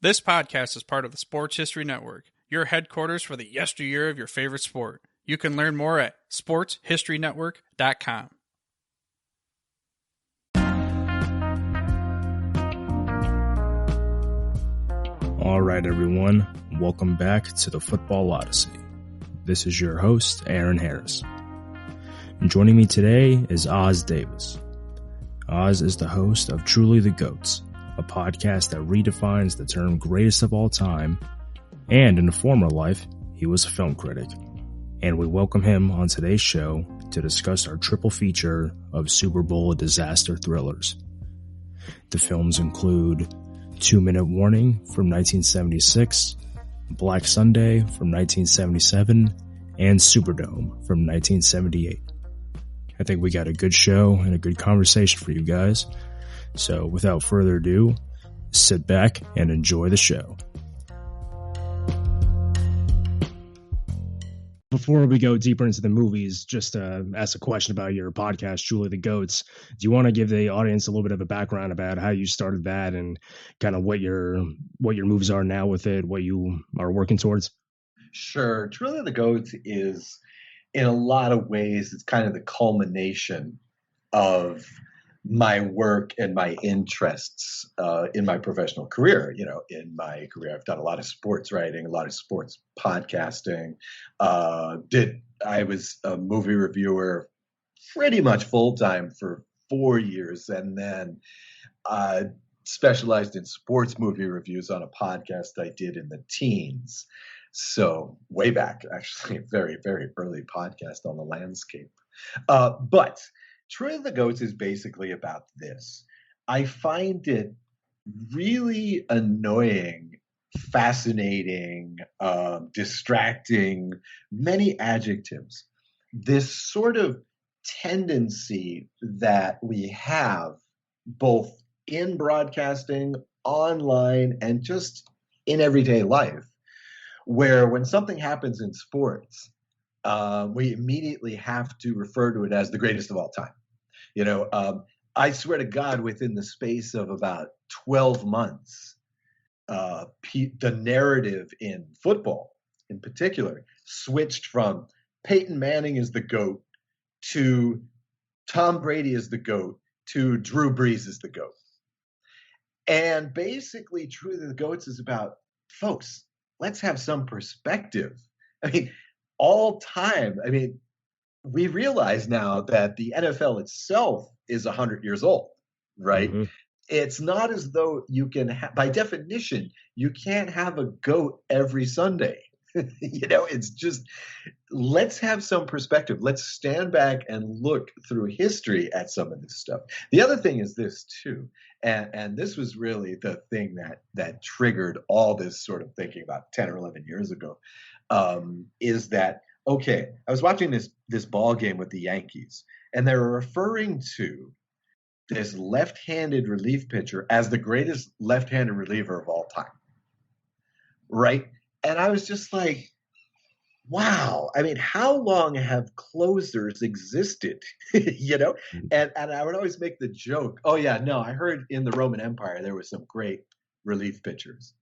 This podcast is part of the Sports History Network, your headquarters for the yesteryear of your favorite sport. You can learn more at sportshistorynetwork.com. All right, everyone. Welcome back to the Football Odyssey. This is your host, Aaron Harris. And joining me today is Oz Davis. Oz is the host of Truly the GOATs, a podcast that redefines the term greatest of all time, and in a former life, he was a film critic. And we welcome him on today's show to discuss our triple feature of Super Bowl disaster thrillers. The films include 2 Minute Warning from 1976, Black Sunday from 1977, and Superdome from 1978. I think we got a good show and a good conversation for you guys. So without further ado, sit back and enjoy the show. Before we go deeper into the movies, just ask a question about your podcast, Truly the GOATs. Do you want to give the audience a little bit of a background about how you started that and kind of what your moves are now with it, what you are working towards? Sure. Truly the GOATs is, in a lot of ways, it's kind of the culmination of my work and my interests in my professional career. You know, in my career, I've done a lot of sports writing, a lot of sports podcasting. I was a movie reviewer pretty much full time for 4 years, and then specialized in sports movie reviews on a podcast I did in the teens. So way back, actually, a very, very early podcast on the landscape. But Truly the GOATs is basically about this. I find it really annoying, fascinating, distracting, many adjectives. This sort of tendency that we have both in broadcasting, online, and just in everyday life, where when something happens in sports, we immediately have to refer to it as the greatest of all time. You know, I swear to God, within the space of about 12 months, the narrative in football, in particular, switched from Peyton Manning is the GOAT to Tom Brady is the GOAT to Drew Brees is the GOAT. And basically, Truly the GOATs is about, folks, let's have some perspective. I mean, all time, we realize now that the NFL itself is 100 years old, right? Mm-hmm. It's not as though you can, by definition, you can't have a GOAT every Sunday. You know, it's just, let's have some perspective. Let's stand back and look through history at some of this stuff. The other thing is this too, and this was really the thing that triggered all this sort of thinking about 10 or 11 years ago, is that, okay, I was watching this ball game with the Yankees, and they were referring to this left-handed relief pitcher as the greatest left-handed reliever of all time, right? And I was just like, wow. I mean, how long have closers existed? You know? And I would always make the joke, oh yeah, no, I heard in the Roman Empire there were some great relief pitchers.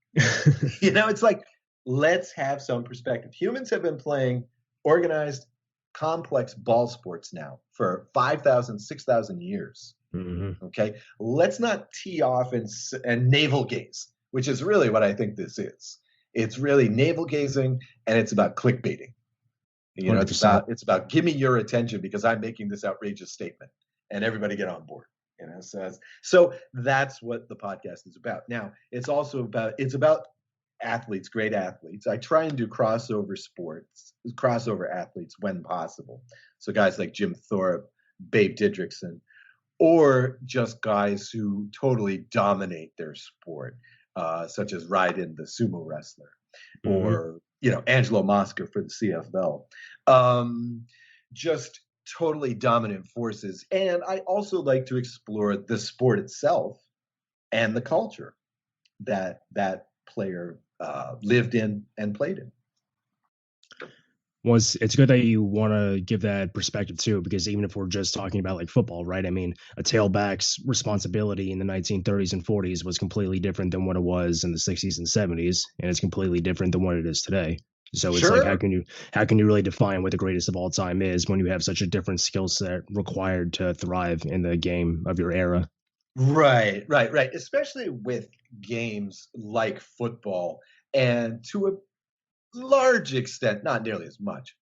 You know, it's like, let's have some perspective. Humans have been playing organized, complex ball sports now for 5,000, 6,000 years. Mm-hmm. Okay? Let's not tee off and navel gaze, which is really what I think this is. It's really navel gazing, and it's about clickbaiting. You know, 100%. It's about give me your attention because I'm making this outrageous statement, and everybody get on board. You know, so that's what the podcast is about. Now, it's about athletes, great athletes. I try and do crossover athletes when possible. So guys like Jim Thorpe, Babe Didrikson, or just guys who totally dominate their sport. Such as Ryden, the sumo wrestler, or, you know, Angelo Mosca for the CFL. Just totally dominant forces. And I also like to explore the sport itself and the culture that player lived in and played in. Well, it's good that you want to give that perspective too, because even if we're just talking about like football, right? I mean, a tailback's responsibility in the 1930s and 40s was completely different than what it was in the 60s and 70s, and it's completely different than what it is today. So it's like, Sure. how can you really define what the greatest of all time is when you have such a different skill set required to thrive in the game of your era? Right, right, right. Especially with games like football and to a large extent, not nearly as much,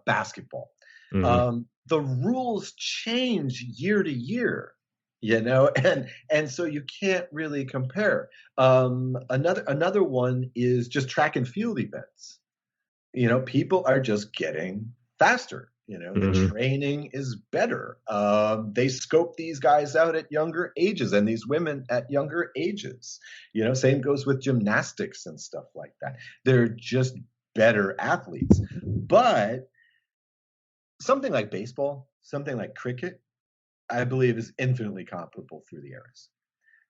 basketball. Hmm. The rules change year to year, you know, and so you can't really compare. Another one is just track and field events. You know, people are just getting faster. You know, the Hmm. training is better. They scope these guys out at younger ages and these women at younger ages. You know, same goes with gymnastics and stuff like that. They're just better athletes. But something like baseball, something like cricket, I believe is infinitely comparable through the eras.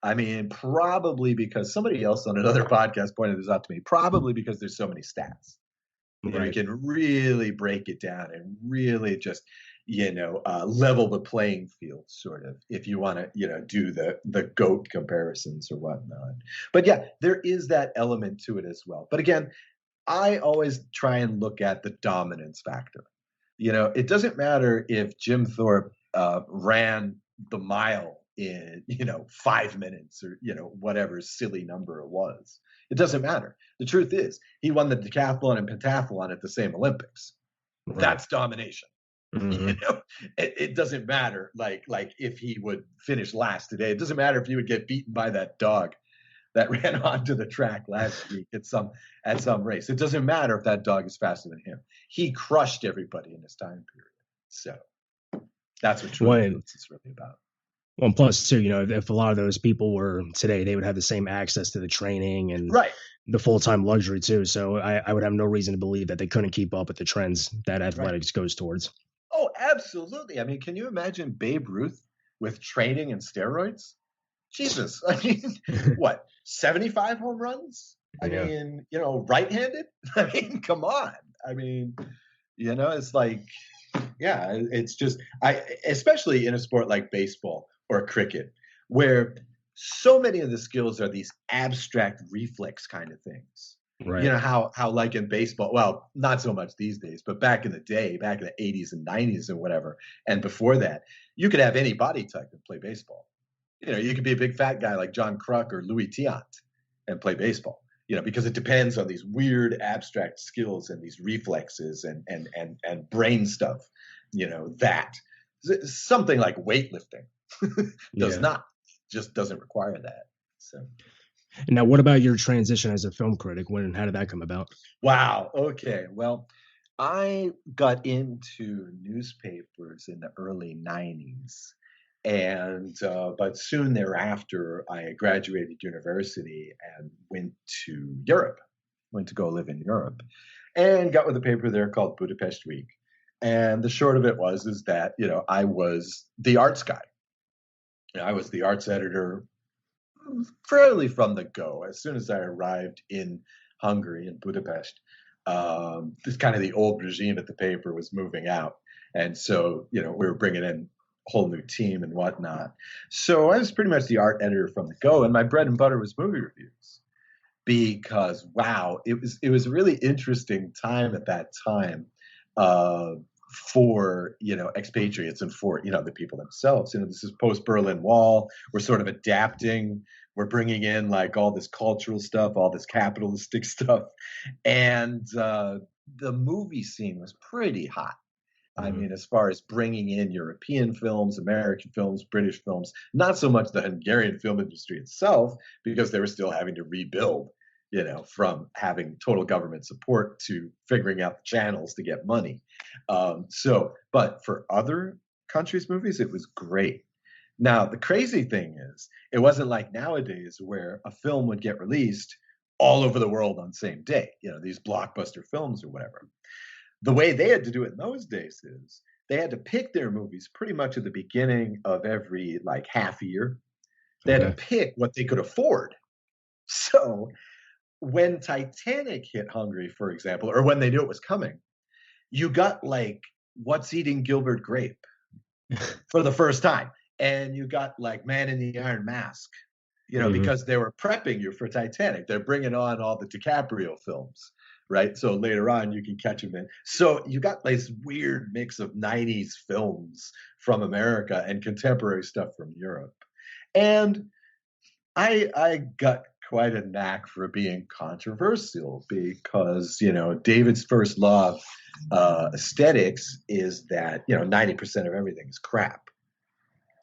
I mean, probably because somebody else on another podcast pointed this out to me, probably because there's so many stats. You know, you Right. can really break it down and really just, level the playing field, sort of, if you want to, do the goat comparisons or whatnot. But yeah, there is that element to it as well. But again, I always try and look at the dominance factor. You know, it doesn't matter if Jim Thorpe ran the mile in 5 minutes or whatever silly number it was. It doesn't matter. The truth is, he won the decathlon and pentathlon at the same Olympics. Right. That's domination. Hmm. It doesn't matter like if he would finish last today. It doesn't matter if he would get beaten by that dog that ran onto the track last week at some race. It doesn't matter if that dog is faster than him. He crushed everybody in his time period. So that's what true One endurance is really about. Well, plus too, if a lot of those people were today, they would have the same access to the training and Right. the full time luxury too. So I would have no reason to believe that they couldn't keep up with the trends that Right. athletics goes towards. Oh, absolutely. I mean, can you imagine Babe Ruth with training and steroids? Jesus. I mean, what, 75 home runs? I Yeah. mean, right-handed? I mean, come on. I mean, it's like, yeah, it's just especially in a sport like baseball or cricket, where so many of the skills are these abstract reflex kind of things. You Right. know how like in baseball, well, not so much these days, but back in the day, back in the 80s and 90s and whatever, and before that, you could have any body type and play baseball. You could be a big fat guy like John Kruk or Louis Tiant and play baseball. Because it depends on these weird abstract skills and these reflexes and brain stuff. That something like weightlifting does Yeah. not, just doesn't require that. So And now, what about your transition as a film critic? How did that come about? wow. Okay. Well, I got into newspapers in the early 90s. And, but soon thereafter, I graduated university and went to Europe, went to go live in Europe and got with a paper there called Budapest Week. And the short of it is that, I was the arts guy. I was the arts editor fairly from the go. As soon as I arrived in Hungary, in Budapest, this kind of the old regime at the paper was moving out. And so, we were bringing in a whole new team and whatnot. So I was pretty much the art editor from the go. And my bread and butter was movie reviews because, wow, it was a really interesting time at that time. For expatriates and for the people themselves. This is post Berlin Wall. We're sort of adapting. We're bringing in like all this cultural stuff, all this capitalistic stuff, and the movie scene was pretty hot. I Mhm. mean, as far as bringing in European films, American films, British films, not so much the Hungarian film industry itself, because they were still having to rebuild, from having total government support to figuring out the channels to get money. But for other countries' movies, it was great. Now, the crazy thing is, it wasn't like nowadays where a film would get released all over the world on the same day, these blockbuster films or whatever. The way they had to do it in those days is they had to pick their movies pretty much at the beginning of every like half year. They had to Okay. pick what they could afford. So when Titanic hit Hungary, for example, or when they knew it was coming, you got like What's Eating Gilbert Grape for the first time. And you got like Man in the Iron Mask, because they were prepping you for Titanic. They're bringing on all the DiCaprio films, right? So later on, you can catch them in. So you got this weird mix of 90s films from America and contemporary stuff from Europe. And I got quite a knack for being controversial because, David's first law of aesthetics is that, 90% of everything is crap.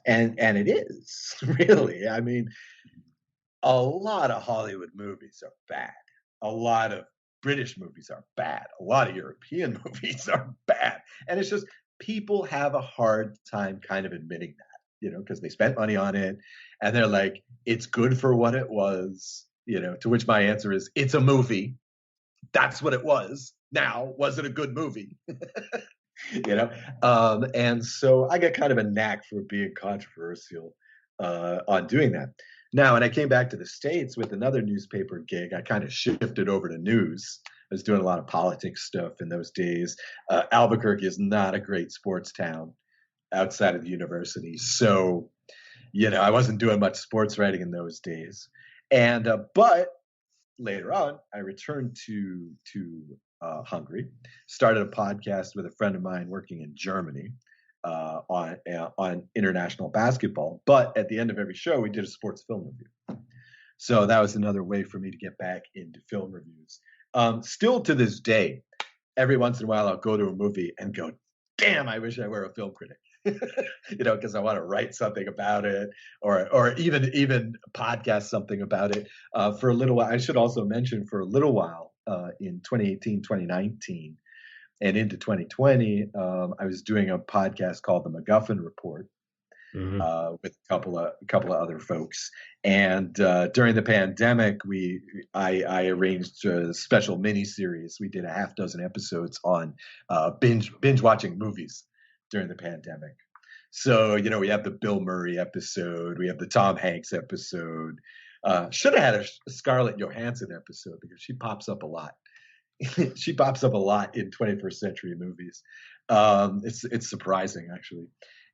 And it is, really. I mean, a lot of Hollywood movies are bad. A lot of British movies are bad. A lot of European movies are bad. And it's just people have a hard time kind of admitting that, because they spent money on it and they're like, it's good for what it was, to which my answer is, it's a movie. That's what it was. Now, was it a good movie? And so I got kind of a knack for being controversial on doing that. Now, when I came back to the States with another newspaper gig, I kind of shifted over to news. I was doing a lot of politics stuff in those days. Albuquerque is not a great sports town outside of the university. So, I wasn't doing much sports writing in those days. And but later on, I returned to Hungary, started a podcast with a friend of mine working in Germany on international basketball. But at the end of every show, we did a sports film review. So that was another way for me to get back into film reviews. Still to this day, every once in a while, I'll go to a movie and go, damn, I wish I were a film critic. Because I want to write something about it or even podcast something about it for a little while. I should also mention for a little while in 2018, 2019, and into 2020, I was doing a podcast called The MacGuffin Report with a couple of other folks. And during the pandemic, I arranged a special mini series. We did a half dozen episodes on binge watching movies during the pandemic. So, we have the Bill Murray episode, we have the Tom Hanks episode. Should have had a Scarlett Johansson episode because she pops up a lot. She pops up a lot in 21st century movies. It's surprising, actually.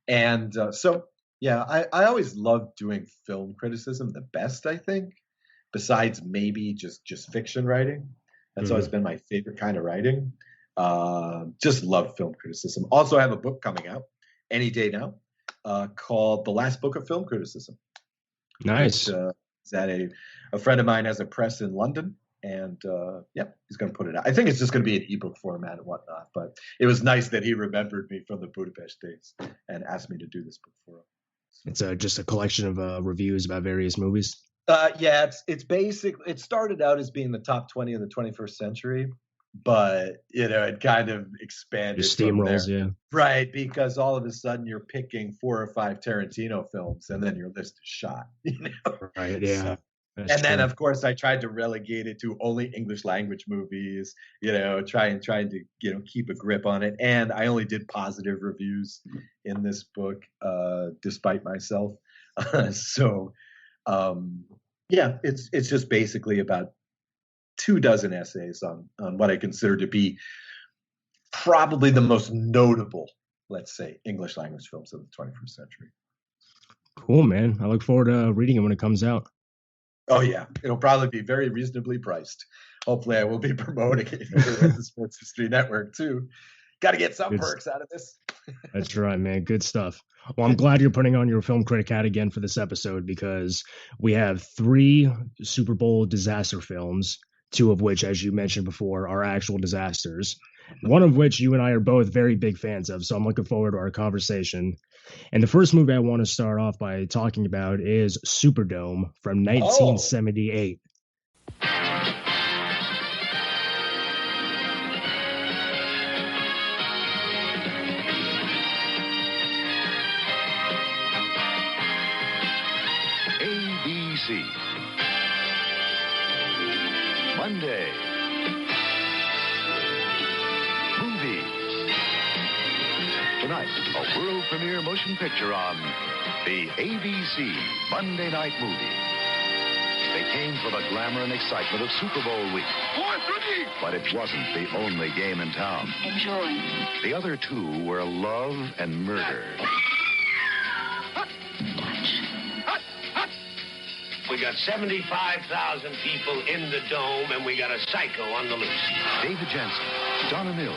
And I always loved doing film criticism the best, I think, besides maybe just fiction writing. That's always been my favorite kind of writing. Just love film criticism. Also, I have a book coming out any day now called The Last Book of Film Criticism. Nice. That a friend of mine has a press in London, and he's going to put it out. I think it's just going to be an ebook format and whatnot, but it was nice that he remembered me from the Budapest days and asked me to do this book for him. It's just a collection of reviews about various movies. It's basically, it started out as being the top 20 of the 21st century, but it kind of expanded. Steamrolls, yeah. Right, because all of a sudden you're picking 4 or 5 Tarantino films, and then your list is shot. Right, yeah. So, and then, of course, I tried to relegate it to only English language movies. Trying to keep a grip on it. And I only did positive reviews in this book, despite myself. It's just basically about 24 essays on what I consider to be probably the most notable, let's say, English language films of the 21st century. Cool, man. I look forward to reading it when it comes out. Oh, yeah. It'll probably be very reasonably priced. Hopefully, I will be promoting it at the Sports History Network, too. Got to get some perks out of this. That's right, man. Good stuff. Well, I'm glad you're putting on your film critic hat again for this episode because we have 3 Super Bowl disaster films, 2 of which, as you mentioned before, are actual disasters. One of which you and I are both very big fans of, so I'm looking forward to our conversation. And the first movie I want to start off by talking about is Superdome from 1978. ABC. Monday. Tonight, a world premiere motion picture on the ABC Monday Night Movie. Stay came for the glamour and excitement of Super Bowl week. But it wasn't the only game in town. Enjoy. The other two were love and murder. We got 75,000 people in the dome, and we got a psycho on the loose. David Jansen, Donna Mills,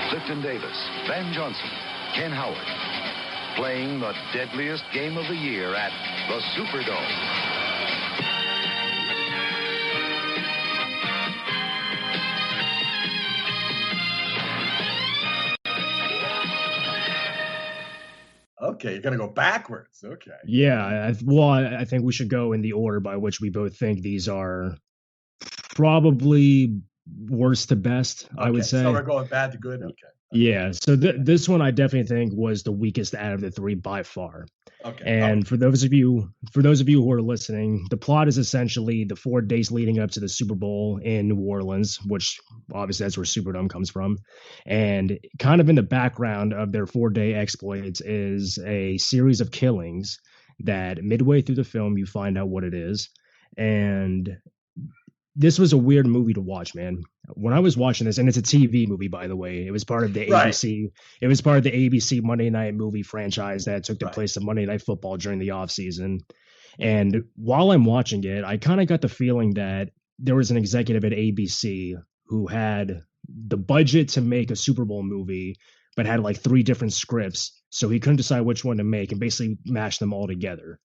Clifton Davis, Van Johnson, Ken Howard, playing the deadliest game of the year at the Superdome. Okay, you're gonna go backwards. Okay. Yeah, I think we should go in the order by which we both think these are probably worst to best, I would say. So we're going bad to good. Okay. Yeah, so this one I definitely think was the weakest out of the three by far. Okay. And for those of you who are listening, the plot is essentially the 4 days leading up to the Super Bowl in New Orleans, which obviously that's where Superdome comes from. And kind of in the background of their 4-day exploits is a series of killings that midway through the film you find out what it is. And this was a weird movie to watch, man. When I was watching this, and it's a TV movie, by the way, it was part of the ABC. It was part of the ABC Monday Night Movie franchise that took the place of Monday Night Football during the off season. And while I'm watching it, I kind of got the feeling that there was an executive at ABC who had the budget to make a Super Bowl movie, but had like 3 different scripts, so he couldn't decide which one to make, and basically mashed them all together.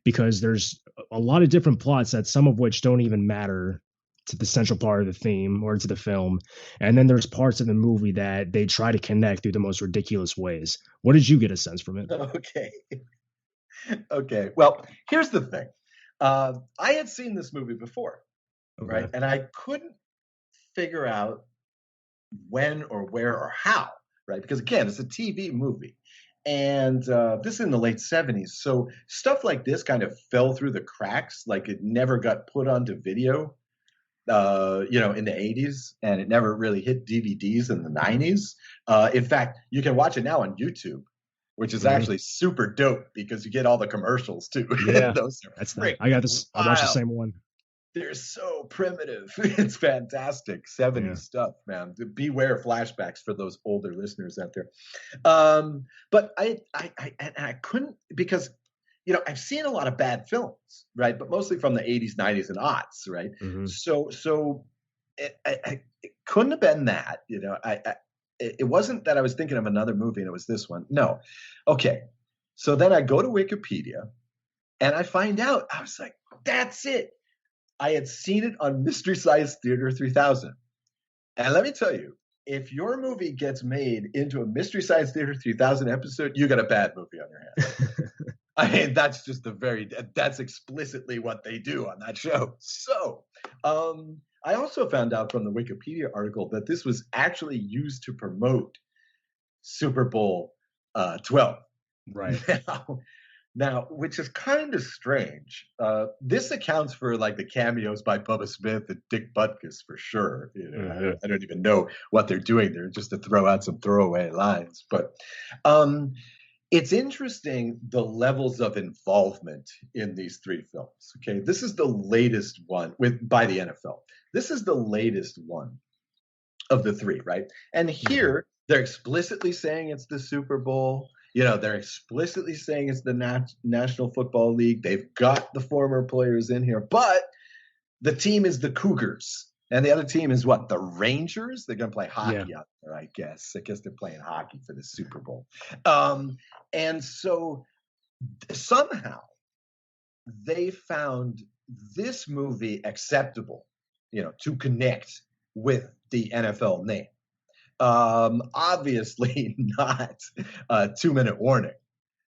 Because there's a lot of different plots that some of which don't even matter to the central part of the theme or to the film. And then there's parts of the movie that they try to connect through the most ridiculous ways. What did you get a sense from it? Okay. Well, here's the thing. I had seen this movie before, right? And I couldn't figure out when or where or how, right? Because again, it's a TV movie. And this is in the late 70s. So stuff like this kind of fell through the cracks, like it never got put onto video. In the 80s, and it never really hit DVDs in the 90s. In fact, you can watch it now on YouTube, which is actually super dope because you get all the commercials too. Yeah, Those are that's nice. I got this. I watched the same one. They're so primitive. It's fantastic. 70s stuff, man. Beware flashbacks for those older listeners out there. But I couldn't, because I've seen a lot of bad films, right? But mostly from the 80s, 90s, and aughts, right? So it couldn't have been that. It wasn't that I was thinking of another movie and it was this one. No. Okay. So then I go to Wikipedia and I find out, I was like, that's it. I had seen it on Mystery Science Theater 3000. And let me tell you, if your movie gets made into a Mystery Science Theater 3000 episode, you got a bad movie on your hands. I mean, that's just that's explicitly what they do on that show. So I also found out from the Wikipedia article that this was actually used to promote Super Bowl 12. Right. Now, which is kind of strange. This accounts for like the cameos by Bubba Smith and Dick Butkus for sure. I don't even know what they're doing there, just to throw out some throwaway lines. But it's interesting the levels of involvement in these 3 films. Okay, this is the latest one by the NFL. This is the latest one of the 3, right? And here they're explicitly saying it's the Super Bowl. They're explicitly saying it's the National Football League. They've got the former players in here, but the team is the Cougars. And the other team is what? The Rangers? They're going to play hockey out there, I guess. I guess they're playing hockey for the Super Bowl. And so somehow they found this movie acceptable, to connect with the NFL name. Obviously not 2-minute warning.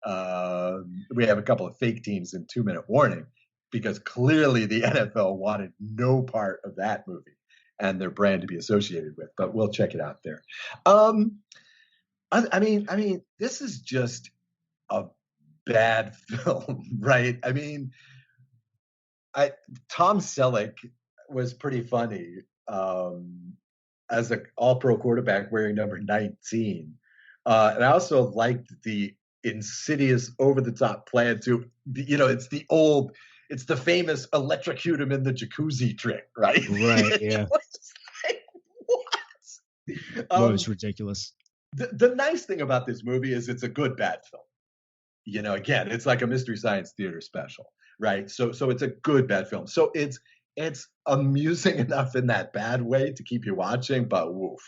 We have a couple of fake teams in 2-minute warning, because clearly the NFL wanted no part of that movie and their brand to be associated with, but we'll check it out there. I mean, this is just a bad film, right? I mean, Tom Selleck was pretty funny as an all-pro quarterback wearing number 19. And I also liked the insidious, over-the-top plan to, it's the old It's the famous electrocute him in the jacuzzi trick, right? Right, yeah. Like, what? Most ridiculous. The nice thing about this movie is it's a good bad film. Again, it's like a Mystery Science Theater special, right? So it's a good bad film. So it's amusing enough in that bad way to keep you watching, but woof.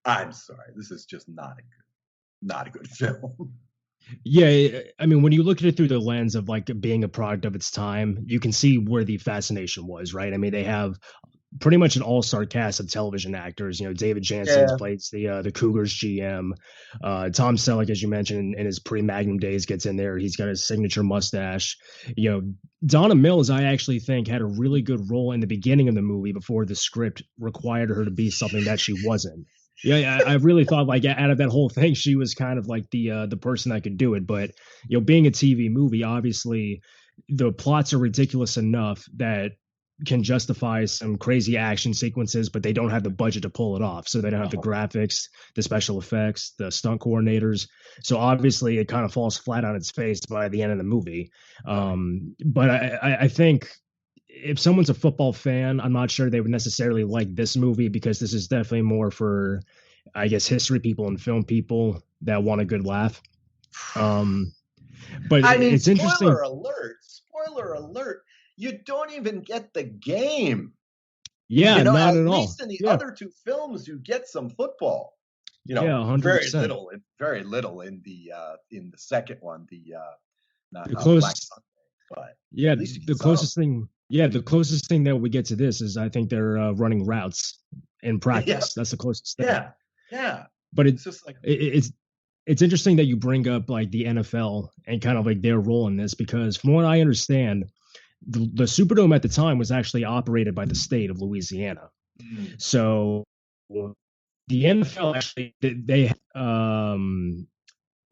I'm sorry, this is just not a good film. Yeah, I mean, when you look at it through the lens of like being a product of its time, you can see where the fascination was, right? I mean, they have pretty much an all-star cast of television actors. David Jansen plays the Cougars GM. Tom Selleck, as you mentioned, in his pre-Magnum days, gets in there. He's got his signature mustache. Donna Mills, I actually think, had a really good role in the beginning of the movie before the script required her to be something that she wasn't. Yeah, I really thought like out of that whole thing, she was kind of like the person that could do it. But being a TV movie, obviously the plots are ridiculous enough that can justify some crazy action sequences, but they don't have the budget to pull it off. So they don't have the graphics, the special effects, the stunt coordinators. So obviously it kind of falls flat on its face by the end of the movie. But I think if someone's a football fan, I'm not sure they would necessarily like this movie, because this is definitely more for, I guess, history people and film people that want a good laugh. But I mean, it's interesting. Spoiler alert. You don't even get the game. Yeah, not at all. At least in the other two films, you get some football. 100%. Very little in the second one. The closest, but yeah, the closest thing. Yeah, the closest thing that we get to this is I think they're running routes in practice. Yeah. That's the closest thing. Yeah. But it's just like it's interesting that you bring up like the NFL and kind of like their role in this, because from what I understand, the Superdome at the time was actually operated by the state of Louisiana. So the NFL actually they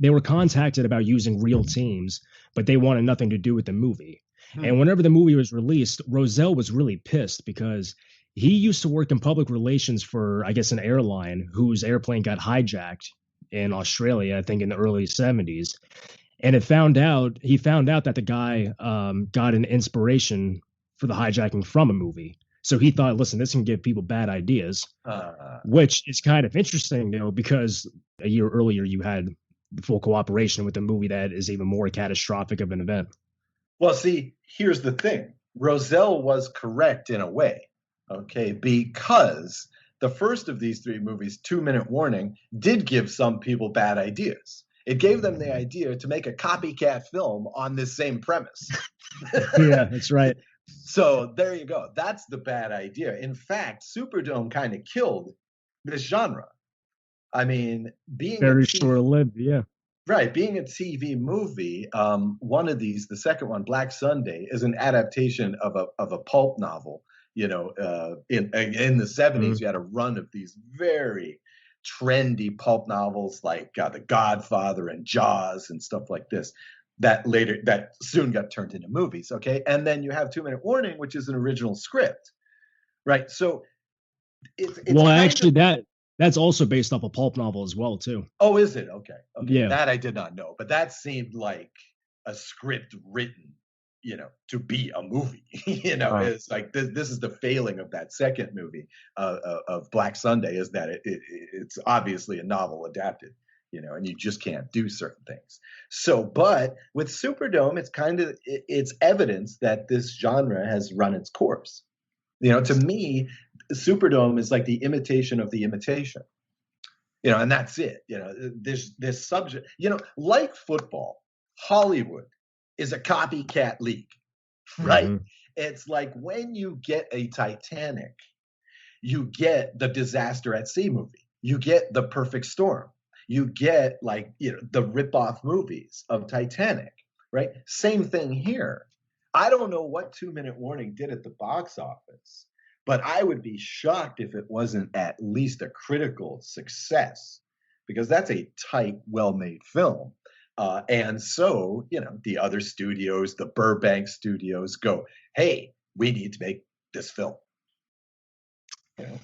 were contacted about using real teams, but they wanted nothing to do with the movie. And whenever the movie was released, Rozelle was really pissed because he used to work in public relations for, I guess, an airline whose airplane got hijacked in Australia, I think in the early 70s. And he found out that the guy got an inspiration for the hijacking from a movie. So he thought, listen, this can give people bad ideas, which is kind of interesting, because a year earlier you had full cooperation with a movie that is even more catastrophic of an event. Well, see, here's the thing. Rozelle was correct in a way, okay, because the first of these three movies, 2 Minute Warning, did give some people bad ideas. It gave them the idea to make a copycat film on this same premise. Yeah, that's right. So there you go. That's the bad idea. In fact, Superdome kind of killed this genre. I mean, being very short-lived, yeah. Right, being a TV movie, one of these, the second one, Black Sunday, is an adaptation of a pulp novel. In the 70s, you had a run of these very trendy pulp novels like The Godfather and Jaws and stuff like this that soon got turned into movies. Okay, and then you have 2 Minute Warning, which is an original script, right? So it's well, actually, that's also based off a pulp novel as well, too. Oh, is it? Okay. Yeah. That I did not know, but that seemed like a script written, to be a movie. It's like this is the failing of that second movie of Black Sunday, is that it's obviously a novel adapted, and you just can't do certain things. So, but with Superdome, it's evidence that this genre has run its course. To me, Superdome is like the imitation of the imitation, and that's it. This subject, like football, Hollywood is a copycat league, right? Mm-hmm. It's like when you get a Titanic, you get the Disaster at Sea movie, you get the Perfect Storm, you get the ripoff movies of Titanic, right? Same thing here. I don't know what 2 Minute Warning did at the box office, but I would be shocked if it wasn't at least a critical success, because that's a tight, well-made film. And so, the other studios, the Burbank studios go, hey, we need to make this film.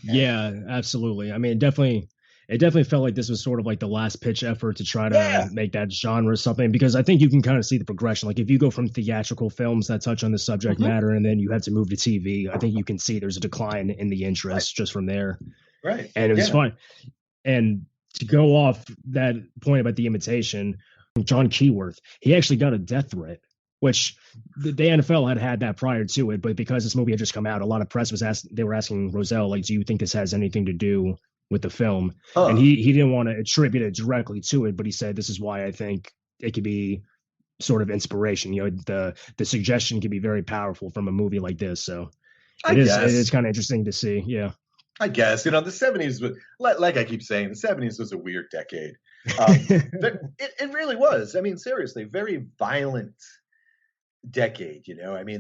Yeah, absolutely. I mean, definitely it definitely felt like this was sort of like the last pitch effort to try to make that genre something, because I think you can kind of see the progression. Like if you go from theatrical films that touch on the subject matter and then you have to move to TV, I think you can see there's a decline in the interest just from there. Right. And it was fun. And to go off that point about the imitation, John Keyworth, he actually got a death threat, which the NFL had that prior to it, but because this movie had just come out, a lot of press they were asking Roselle, like, do you think this has anything to do with the film? And he didn't want to attribute it directly to it, but he said, this is why I think it could be sort of inspiration. You know, the suggestion can be very powerful from a movie like this. So it is kind of interesting to see. Yeah. I guess, the 70s was, like I keep saying, the 70s was a weird decade. It really was. I mean, seriously, very violent decade.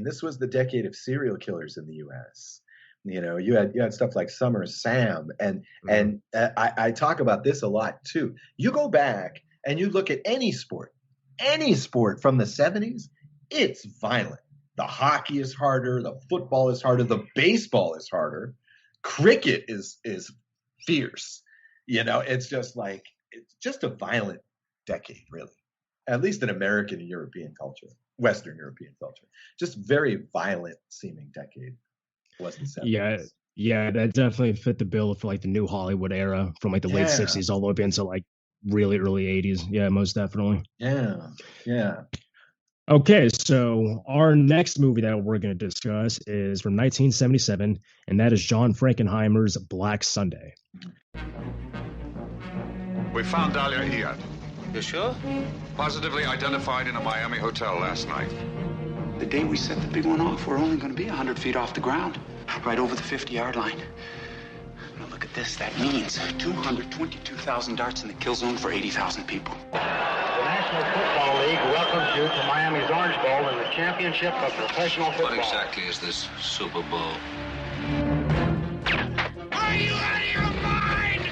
This was the decade of serial killers in the U.S. You had stuff like Summer Sam, and I talk about this a lot too. You go back and you look at any sport from the 70s, it's violent. The hockey is harder, the football is harder, the baseball is harder. Cricket is fierce. It's just a violent decade, really. At least in American and European culture, Western European culture. Just very violent seeming decade was the 70s. Yeah, that definitely fit the bill for like the new Hollywood era from like the late 60s all the way up into like really early 80s. Yeah, most definitely. Yeah. Okay, so our next movie that we're going to discuss is from 1977, and that is John Frankenheimer's Black Sunday. We found Dahlia Iyad. You sure? Positively identified in a Miami hotel last night. The day we set the big one off, we're only going to be 100 feet off the ground, right over the 50-yard line. Now look at this. That means 222,000 darts in the kill zone for 80,000 people. The National Football League welcomes you to Miami's Orange Bowl in the championship of professional football. What exactly is this Super Bowl? Are you out of your mind?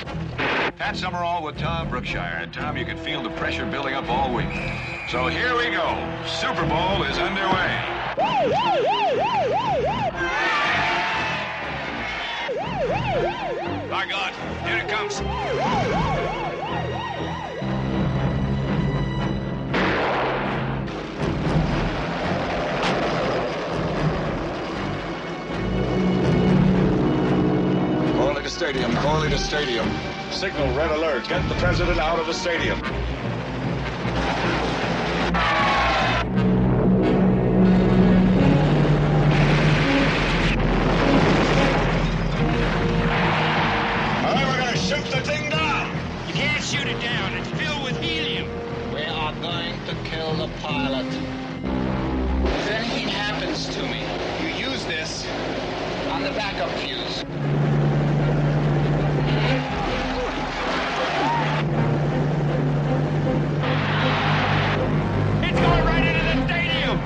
Pat Summerall with Tom Brookshire. And Tom, you can feel the pressure building up all week. So here we go. Super Bowl is underway. By God, here it comes. Corley to stadium. Signal red alert. Get the president out of the stadium. All right, we're gonna shoot the thing down. You can't shoot it down. It's filled with helium. We are going to kill the pilot. If anything happens to me, you use this on the backup fuse. It's going right into the stadium.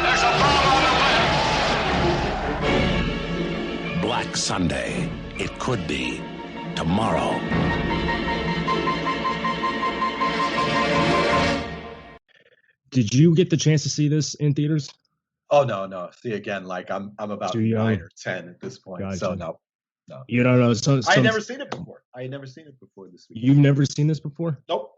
There's a bomb on the way. Black Sunday. It could be tomorrow. Did you get the chance to see this in theaters? Oh no. See, again, like I'm about 9 or 10 at this point. Gotcha. So no. You don't know. I had never seen it before. This week. You've never seen this before? Nope.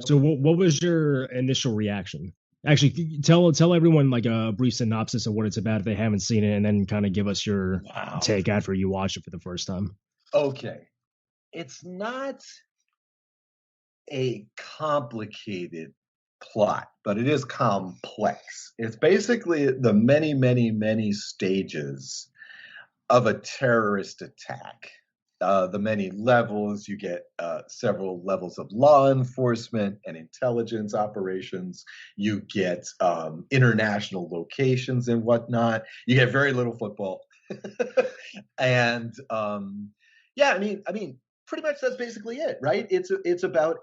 So what was your initial reaction? Actually, tell everyone like a brief synopsis of what it's about if they haven't seen it, and then kind of give us your take after you watch it for the first time. Okay. It's not a complicated plot, but it is complex. It's basically the many, many, many stages of a terrorist attack. The many levels, you get several levels of law enforcement and intelligence operations. You get international locations and whatnot. You get very little football. And I mean, pretty much that's basically it, right? It's about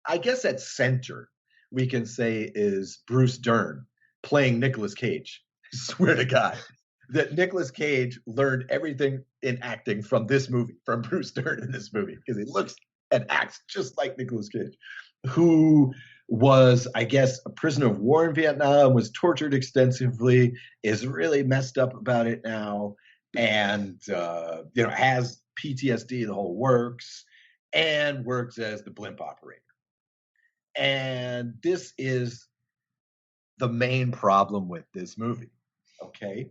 I guess at center, we can say, is Bruce Dern playing Nicolas Cage. I swear to God that Nicolas Cage learned everything in acting from this movie, from Bruce Dern in this movie, because he looks and acts just like Nicolas Cage, who was, I guess, a prisoner of war in Vietnam, was tortured extensively, is really messed up about it now, and has PTSD, the whole works, and works as the blimp operator. And this is the main problem with this movie. Okay.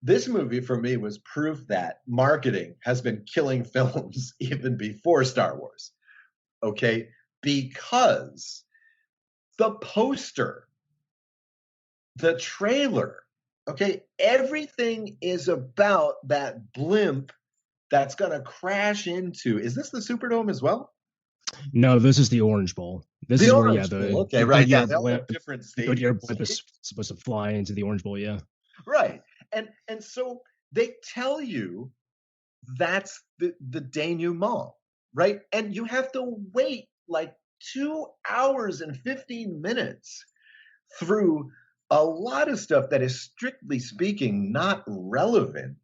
This movie for me was proof that marketing has been killing films even before Star Wars. Okay. Because the poster, the trailer, okay, everything is about that blimp that's going to crash into. Is this the Superdome as well? No, this is the Orange Bowl. This The is Orange where, Bowl. Okay, right. Yeah, they all blimp, have different the Goodyear stadiums. blimp is supposed to fly into the Orange Bowl. Yeah, right. And so they tell you that's the denouement, right? And you have to wait like 2 hours and 15 minutes through a lot of stuff that is, strictly speaking, not relevant,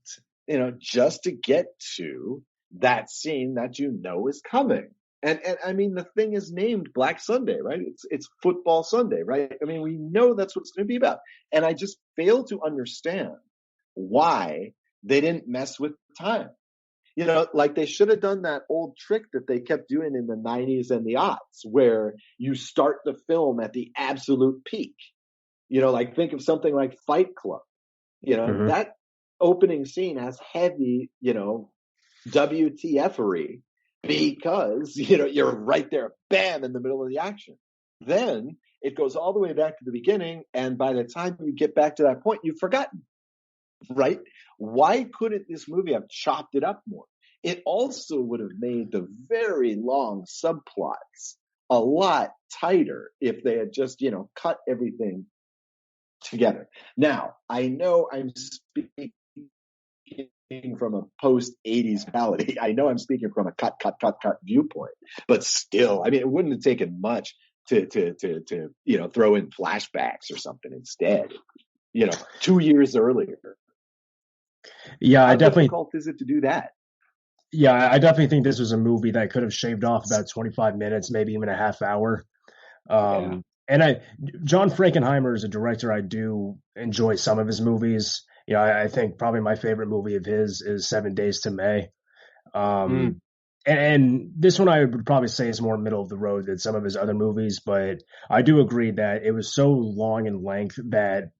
just to get to that scene that is coming. And I mean, the thing is named Black Sunday, right? It's football Sunday, right? I mean, we know that's what it's going to be about. And I just fail to understand why they didn't mess with time. Like they should have done that old trick that they kept doing in the 90s and the aughts, where you start the film at the absolute peak. Like think of something like Fight Club. That opening scene has heavy, WTF-ery, because, you're right there, bam, in the middle of the action. Then it goes all the way back to the beginning, and by the time you get back to that point, you've forgotten. Right? Why couldn't this movie have chopped it up more? It also would have made the very long subplots a lot tighter if they had just, cut everything together. Now, I know I'm speaking from a post-80s mentality. I know I'm speaking from a cut viewpoint, but still, I mean, it wouldn't have taken much to throw in flashbacks or something instead, 2 years earlier. Yeah, How difficult is it to do that? Yeah, I definitely think this was a movie that could have shaved off about 25 minutes, maybe even a half hour. And John Frankenheimer is a director. I do enjoy some of his movies. I think probably my favorite movie of his is 7 Days to May. And this one I would probably say is more middle of the road than some of his other movies, but I do agree that it was so long in length that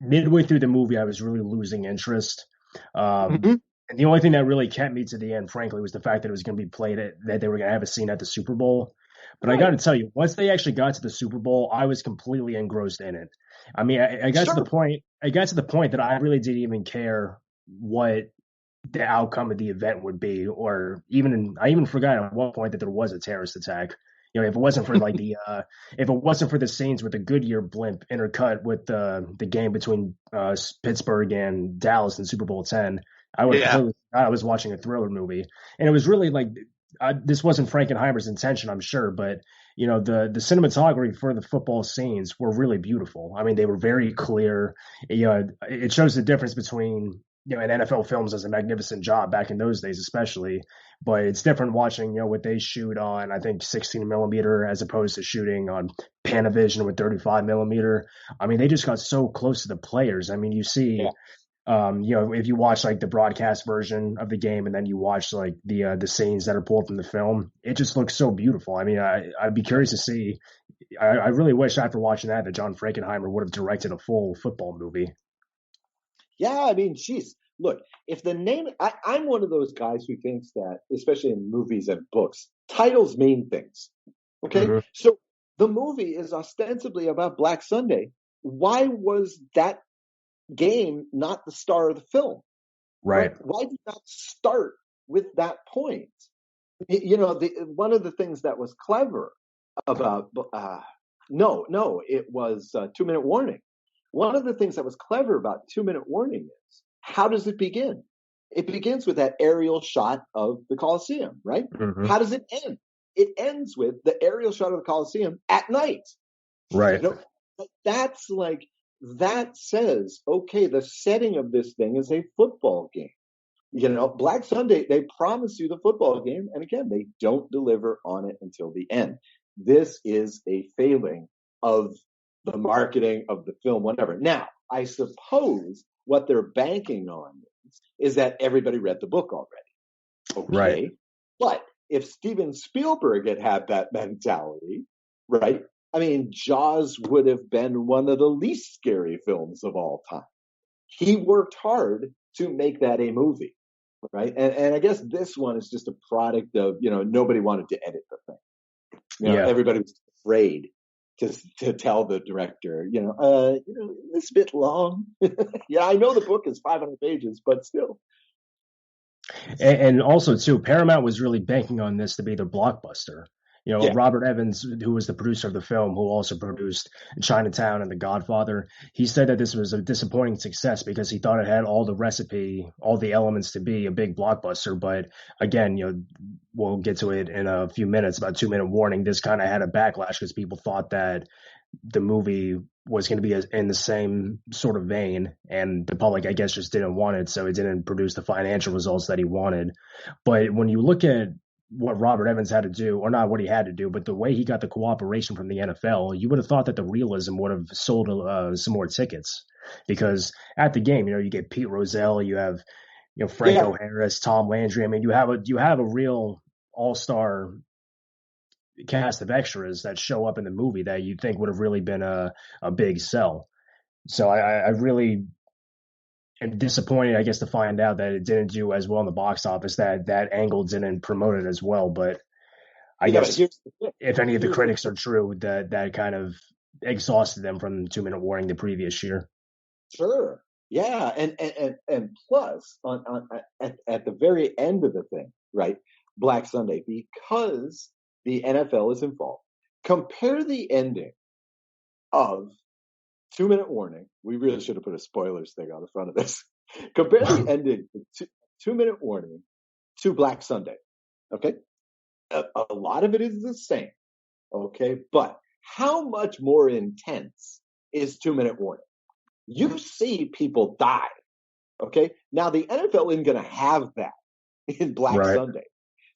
midway through the movie I was really losing interest. And the only thing that really kept me to the end, frankly, was the fact that it was going to be played that they were going to have a scene at the Super Bowl. But I got to tell you, once they actually got to the Super Bowl, I was completely engrossed in it. I mean, I got to the point. I got to the point that I really didn't even care what the outcome of the event would be, or I even forgot at one point that there was a terrorist attack. If it wasn't for if it wasn't for the scenes with the Goodyear blimp intercut with the game between Pittsburgh and Dallas in Super Bowl 10, I was watching a thriller movie, and it was really like this wasn't Frankenheimer's intention, I'm sure, but the cinematography for the football scenes were really beautiful. I mean, they were very clear. It shows the difference between and NFL films does a magnificent job back in those days, especially. But it's different watching, what they shoot on, I think, 16 millimeter as opposed to shooting on Panavision with 35 millimeter. I mean, they just got so close to the players. I mean, you see, if you watch like the broadcast version of the game and then you watch like the scenes that are pulled from the film, it just looks so beautiful. I mean, I'd be curious to see. I really wish after watching that John Frankenheimer would have directed a full football movie. Yeah, I mean, geez, look, if the name, I'm one of those guys who thinks that, especially in movies and books, titles mean things. Okay. Mm-hmm. So the movie is ostensibly about Black Sunday. Why was that game not the star of the film? Right. Why did not start with that point? One of the things that was clever about, it was 2 Minute Warning. One of the things that was clever about 2 Minute Warning is, how does it begin? It begins with that aerial shot of the Coliseum, right? Mm-hmm. How does it end? It ends with the aerial shot of the Coliseum at night. Right. That's like, that says, okay, the setting of this thing is a football game. Black Sunday, they promise you the football game, and again, they don't deliver on it until the end. This is a failing of the marketing of the film, whatever. Now, I suppose what they're banking on is that everybody read the book already. Okay. Right. But if Steven Spielberg had that mentality, right? I mean, Jaws would have been one of the least scary films of all time. He worked hard to make that a movie, right? And I guess this one is just a product of, nobody wanted to edit the thing. Everybody was afraid to tell the director, it's a bit long. I know the book is 500 pages, but still. And also, too, Paramount was really banking on this to be their blockbuster. Robert Evans, who was the producer of the film, who also produced Chinatown and The Godfather, he said that this was a disappointing success because he thought it had all the recipe, all the elements to be a big blockbuster. But again, we'll get to it in a few minutes, about 2-minute warning. This kind of had a backlash because people thought that the movie was going to be in the same sort of vein, and the public, I guess, just didn't want it, so it didn't produce the financial results that he wanted. But when you look at what Robert Evans had to do, or not what he had to do, but the way he got the cooperation from the NFL, you would have thought that the realism would have sold some more tickets. Because at the game, you get Pete Rozelle, you have Franco Harris, Tom Landry. I mean, you have a real all-star cast of extras that show up in the movie that you think would have really been a big sell. So I really am disappointed, I guess, to find out that it didn't do as well in the box office, that angle didn't promote it as well. But I guess if any of the critics are true, that kind of exhausted them from 2-minute warning the previous year. Sure. Yeah. And plus at the very end of the thing, right? Black Sunday, because the NFL is involved. Compare the ending of 2-minute warning. We really should have put a spoilers thing on the front of this. Compare the ending of 2-minute warning to Black Sunday. Okay. A lot of it is the same. Okay. But how much more intense is 2-minute warning? You see people die. Okay. Now the NFL isn't going to have that in Black Sunday.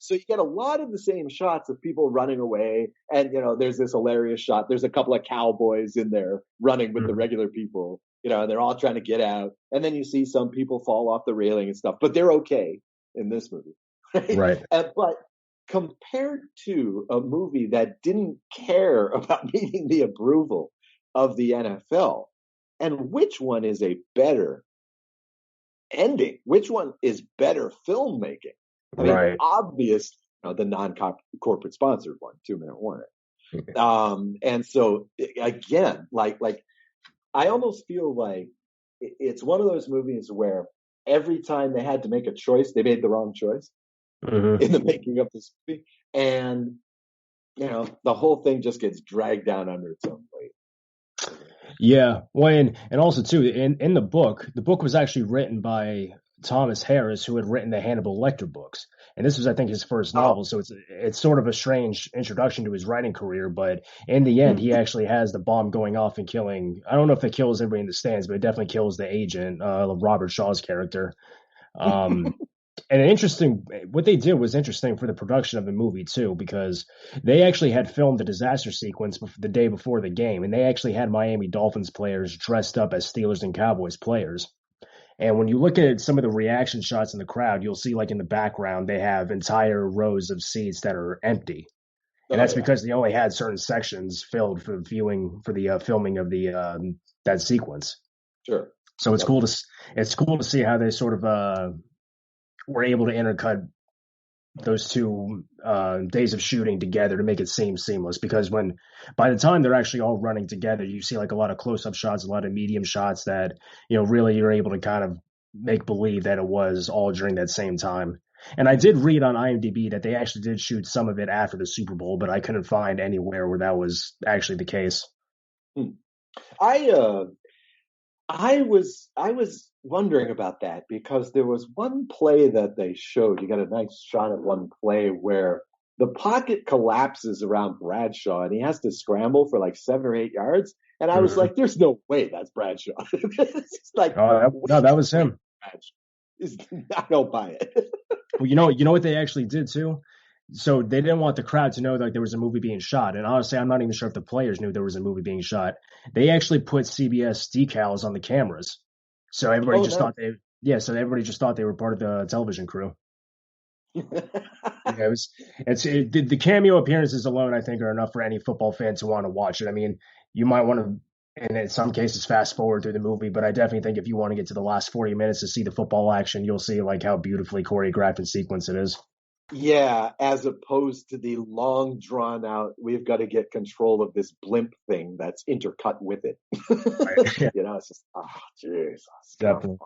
So you get a lot of the same shots of people running away. And, there's this hilarious shot. There's a couple of cowboys in there running with the regular people, and they're all trying to get out. And then you see some people fall off the railing and stuff, but they're okay in this movie. Right. But compared to a movie that didn't care about meeting the approval of the NFL, and which one is a better ending? Which one is better filmmaking? I mean, obvious, the non-corporate sponsored one, 2-minute warning. And so again, like I almost feel like it's one of those movies where every time they had to make a choice, they made the wrong choice in the making of this movie. And, the whole thing just gets dragged down under its own weight. Yeah. Well, and also too, in the book was actually written by Thomas Harris, who had written the Hannibal Lecter books. And this was, I think, his first novel. So it's sort of a strange introduction to his writing career. But in the end, he actually has the bomb going off and killing, I don't know if it kills everybody in the stands, but it definitely kills the agent, Robert Shaw's character. And what they did was interesting for the production of the movie too, because they actually had filmed the disaster sequence the day before the game. And they actually had Miami Dolphins players dressed up as Steelers and Cowboys players. And when you look at some of the reaction shots in the crowd, you'll see like in the background, they have entire rows of seats that are empty. And that's because they only had certain sections filled for viewing, for the filming of the that sequence. Sure. So it's cool to see how they sort of were able to intercut those two days of shooting together to make it seem seamless, because by the time they're actually all running together, you see like a lot of close-up shots, a lot of medium shots that, really you're able to kind of make believe that it was all during that same time. And I did read on IMDb that they actually did shoot some of it after the Super Bowl, but I couldn't find anywhere where that was actually the case. I was wondering about that, because there was one play that they showed. You got a nice shot of one play where the pocket collapses around Bradshaw and he has to scramble for like 7 or 8 yards. And I was like, there's no way that's Bradshaw. It's like, no, that was him. I don't buy it. Well, you know what they actually did too? So they didn't want the crowd to know like there was a movie being shot. And honestly, I'm not even sure if the players knew there was a movie being shot. They actually put CBS decals on the cameras. So everybody just thought so everybody just thought they were part of the television crew. The cameo appearances alone, I think, are enough for any football fan to want to watch it. I mean, you might want to, and in some cases, fast forward through the movie, but I definitely think if you want to get to the last 40 minutes to see the football action, you'll see like how beautifully choreographed and sequenced it is. Yeah, as opposed to the long drawn out, we've got to get control of this blimp thing that's intercut with it. Right. It's just, oh, Jesus. Definitely.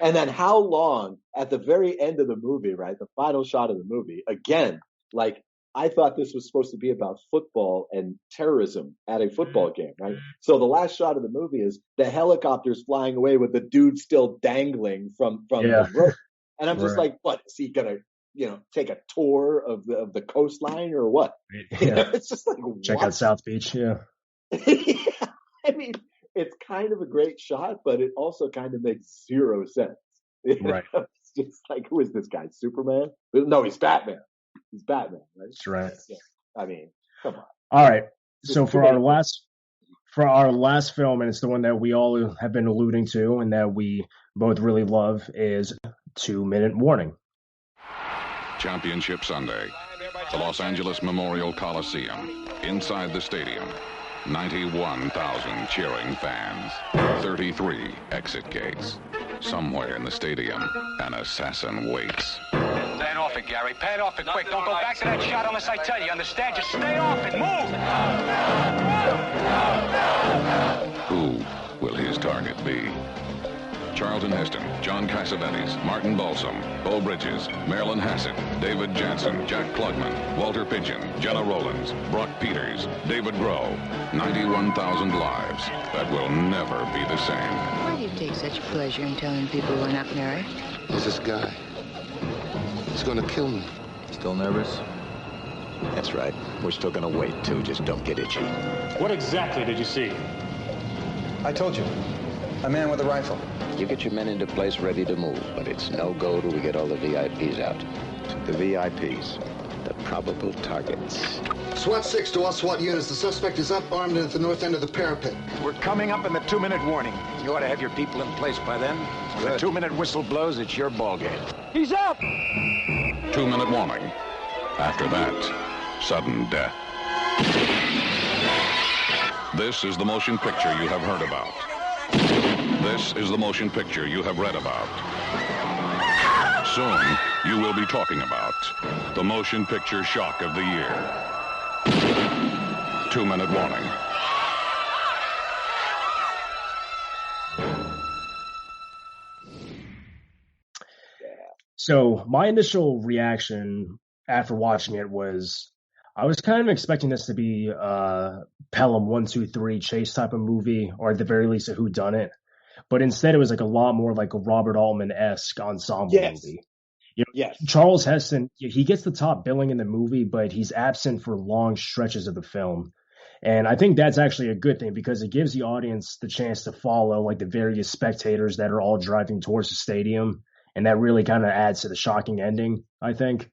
And then how long at the very end of the movie, right? The final shot of the movie, again, like I thought this was supposed to be about football and terrorism at a football game, right? So the last shot of the movie is the helicopter's flying away with the dude still dangling from the rope. And I'm just like, what? Is he going to, take a tour of the coastline or what? Yeah. It's just like, check out South Beach. Yeah. Yeah. I mean, it's kind of a great shot, but it also kind of makes zero sense. Right. It's just like, who is this guy? Superman? No, he's Batman. He's Batman, right? That's right. Yeah. I mean, come on. All right. So for our last film, and it's the one that we all have been alluding to and that we both really love, is 2 Minute Warning. Championship Sunday, the Los Angeles Memorial Coliseum. Inside the stadium, 91,000 cheering fans, 33 exit gates. Somewhere in the stadium, an assassin waits. Pan off it, Gary. Pan off it quick. Don't go back to that shot unless I tell you. Understand? Just stay off it. Move! Who will his target be? Charlton Heston, John Cassavetes, Martin Balsam, Beau Bridges, Marilyn Hassett, David Jansen, Jack Klugman, Walter Pidgeon, Jenna Rollins, Brock Peters, David Groh. 91,000 lives that will never be the same. Why do you take such pleasure in telling people we're not married? There's this guy. He's gonna kill me. Still nervous? That's right. We're still gonna wait, too. Just don't get itchy. What exactly did you see? I told you. A man with a rifle. You get your men into place ready to move, but it's no go till we get all the VIPs out. The VIPs. The probable targets. SWAT 6 to all SWAT units. The suspect is up, armed, and at the north end of the parapet. We're coming up in the 2-minute warning. You ought to have your people in place by then. When the 2-minute whistle blows, it's your ball game. He's up! 2-minute warning. After that, sudden death. This is the motion picture you have heard about. This is the motion picture you have read about. Soon, you will be talking about the motion picture shock of the year. 2-minute warning. So my initial reaction after watching it was, I was kind of expecting this to be a Pelham 1, 2, 3 chase type of movie, or at the very least a whodunit. But instead, it was like a lot more like a Robert Altman-esque ensemble movie. Yes. Charles Heston, he gets the top billing in the movie, but he's absent for long stretches of the film. And I think that's actually a good thing because it gives the audience the chance to follow like the various spectators that are all driving towards the stadium. And that really kind of adds to the shocking ending, I think.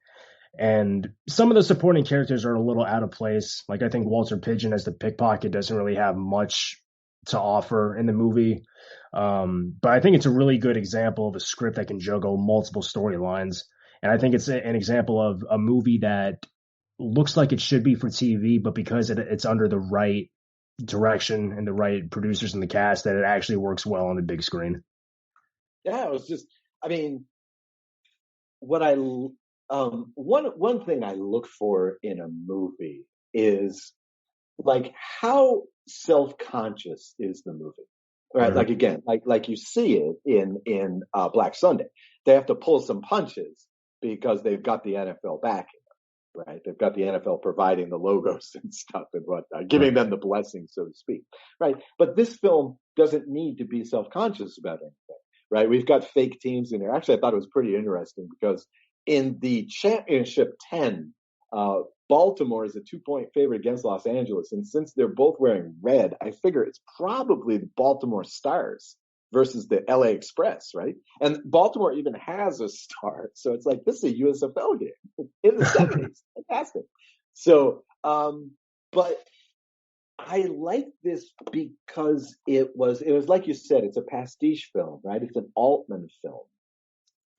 And some of the supporting characters are a little out of place. Like I think Walter Pidgeon as the pickpocket doesn't really have much to offer in the movie. But I think it's a really good example of a script that can juggle multiple storylines. And I think it's an example of a movie that looks like it should be for TV, but because it's under the right direction and the right producers in the cast, that it actually works well on the big screen. Yeah, it was just, I mean, one thing I look for in a movie is like how self-conscious is the movie, right? Mm-hmm. Like again, like you see it in Black Sunday, they have to pull some punches because they've got the NFL backing them, right? They've got the NFL providing the logos and stuff and whatnot, giving them the blessing, so to speak, right? But this film doesn't need to be self-conscious about anything, right? We've got fake teams in there. Actually, I thought it was pretty interesting because in the championship 10, Baltimore is a 2-point favorite against Los Angeles. And since they're both wearing red, I figure it's probably the Baltimore Stars versus the LA Express, right? And Baltimore even has a star. So it's like, this is a USFL game in the 70s. Fantastic. So, but I like this because it was like you said, it's a pastiche film, right? It's an Altman film,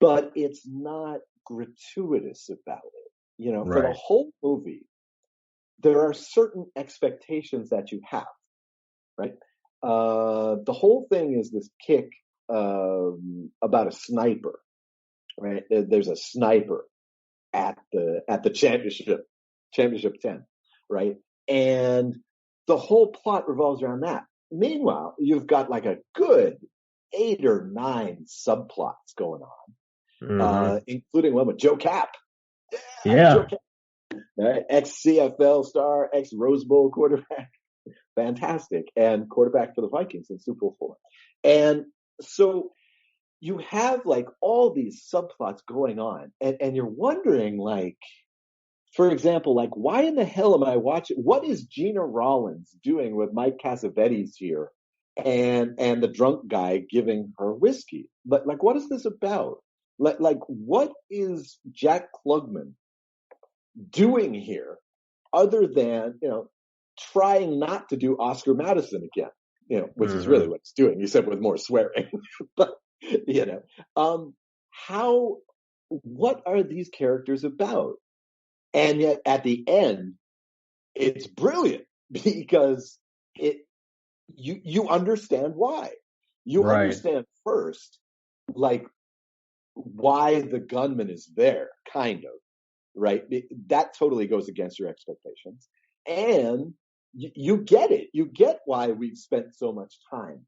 but it's not gratuitous about it. You know, for the whole movie, there are certain expectations that you have, right? The whole thing is this kick about a sniper, right? There's a sniper at the championship 10, right? And the whole plot revolves around that. Meanwhile, you've got like a good 8 or 9 subplots going on, including one with Joe Cap. Yeah. Joe Cap, right? Ex-CFL star, ex-Rose Bowl quarterback. Fantastic. And quarterback for the Vikings in Super Bowl 4. And so you have like all these subplots going on, and you're wondering, like, for example, like, why in the hell am I watching? What is Gina Rollins doing with Mike Cassavetes here and the drunk guy giving her whiskey? But like, what is this about? Like, what is Jack Klugman doing here other than, trying not to do Oscar Madison again, which is really what it's doing, except with more swearing. But, what are these characters about? And yet at the end, it's brilliant because you understand why. You understand first, like, why the gunman is there, kind of, right? That totally goes against your expectations. And you get it. You get why we've spent so much time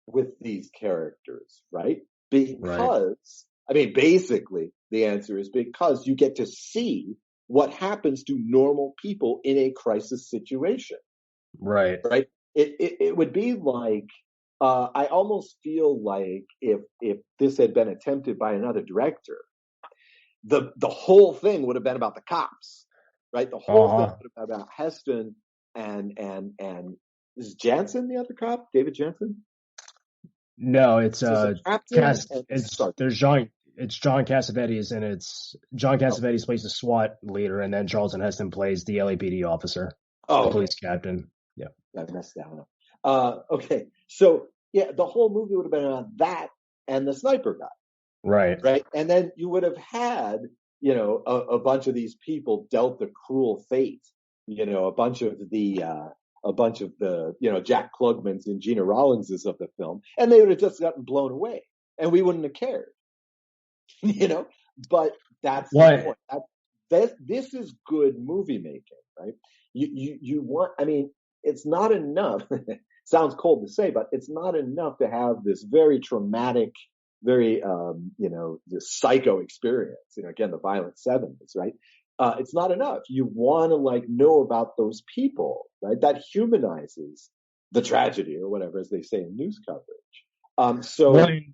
with these characters, right? Because, I mean, basically, the answer is because you get to see what happens to normal people in a crisis situation. Right. It would be like, I almost feel like if this had been attempted by another director, the whole thing would have been about the cops, right? The whole thing would have been about Heston and is Jansen the other cop? David Jansen? No, it's It's John Cassavetes, and it's John Cassavetes plays the SWAT leader, and then Charlton Heston plays the LAPD officer, the police captain. Yeah, I messed that up. Okay, so yeah, the whole movie would have been on that and the sniper guy, right, and then you would have had a bunch of these people dealt a cruel fate, a bunch of the Jack Klugmans and Gina Rollinses of the film, and they would have just gotten blown away, and we wouldn't have cared. But that's the point. This is good movie making, right? You want, I mean, it's not enough. Sounds cold to say, but it's not enough to have this very traumatic, very, this psycho experience. Again, the violent 70s, right? It's not enough. You want to know about those people, right? That humanizes the tragedy or whatever, as they say in news coverage. Go ahead.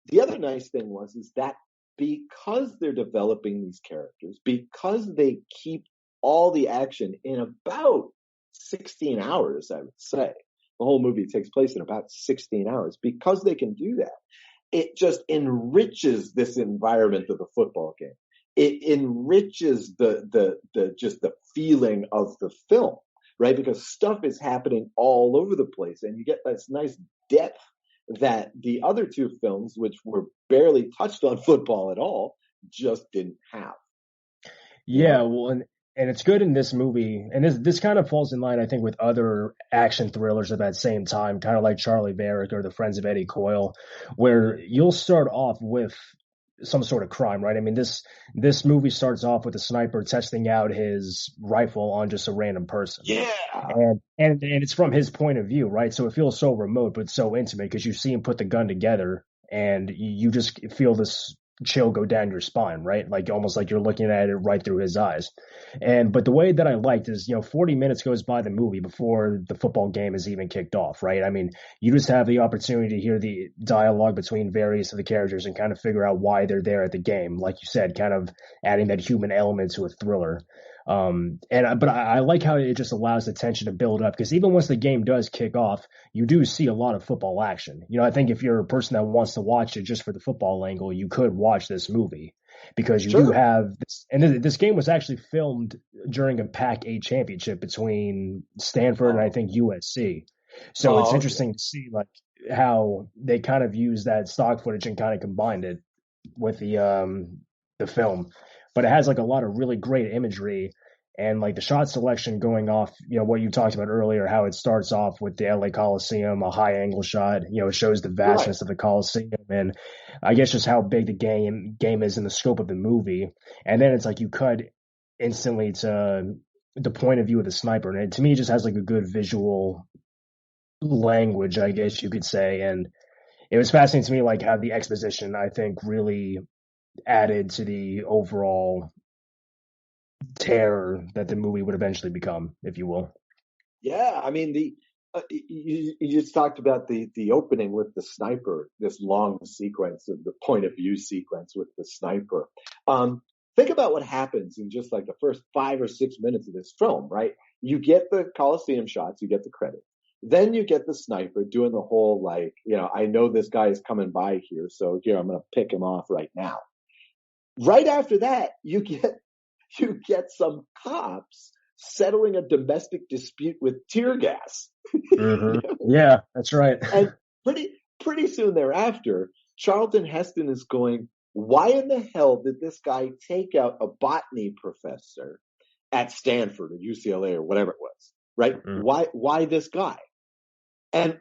The other nice thing is that because they're developing these characters, because they keep all the action in about 16 hours, I would say. The whole movie takes place in about 16 hours. Because they can do that, it just enriches this environment of the football game. It enriches the feeling of the film, right? Because stuff is happening all over the place, and you get this nice depth that the other two films, which were barely touched on football at all, just didn't have. Yeah, well, and it's good in this movie, and this kind of falls in line, I think, with other action thrillers of that same time, kind of like Charlie Varick or The Friends of Eddie Coyle, where you'll start off with some sort of crime, right? I mean, this movie starts off with a sniper testing out his rifle on just a random person. Yeah. And it's from his point of view, right? So it feels so remote, but so intimate because you see him put the gun together and you just feel this chill go down your spine, right? Like almost like you're looking at it right through his eyes. But the way that I liked is, 40 minutes goes by the movie before the football game is even kicked off, right? I mean, you just have the opportunity to hear the dialogue between various of the characters and kind of figure out why they're there at the game. Like you said, kind of adding that human element to a thriller. But I like how it just allows the tension to build up, because even once the game does kick off, you do see a lot of football action. I think if you're a person that wants to watch it just for the football angle, you could watch this movie, because you do have this. And this game was actually filmed during a Pac-8 championship between Stanford and I think USC. So it's interesting to see like how they kind of use that stock footage and kind of combined it with the film. But it has like a lot of really great imagery, and like the shot selection going off, what you talked about earlier, how it starts off with the LA Coliseum, a high angle shot, it shows the vastness of the Coliseum, and I guess just how big the game is in the scope of the movie. And then it's like you cut instantly to the point of view of the sniper. And to me, it just has like a good visual language, I guess you could say. And it was fascinating to me, like how the exposition, I think, really added to the overall terror that the movie would eventually become, if you will. Yeah, I mean, you just talked about the opening with the sniper, this long sequence of the point of view sequence with the sniper. Think about what happens in just like the first 5 or 6 minutes of this film, right? You get the Coliseum shots, you get the credit. Then you get the sniper doing the whole like, I know this guy is coming by here, so here I'm going to pick him off right now. Right after that, you get some cops settling a domestic dispute with tear gas. Mm-hmm. Yeah, that's right. And pretty soon thereafter, Charlton Heston is going, why in the hell did this guy take out a botany professor at Stanford or UCLA or whatever it was, right? Mm. Why this guy? And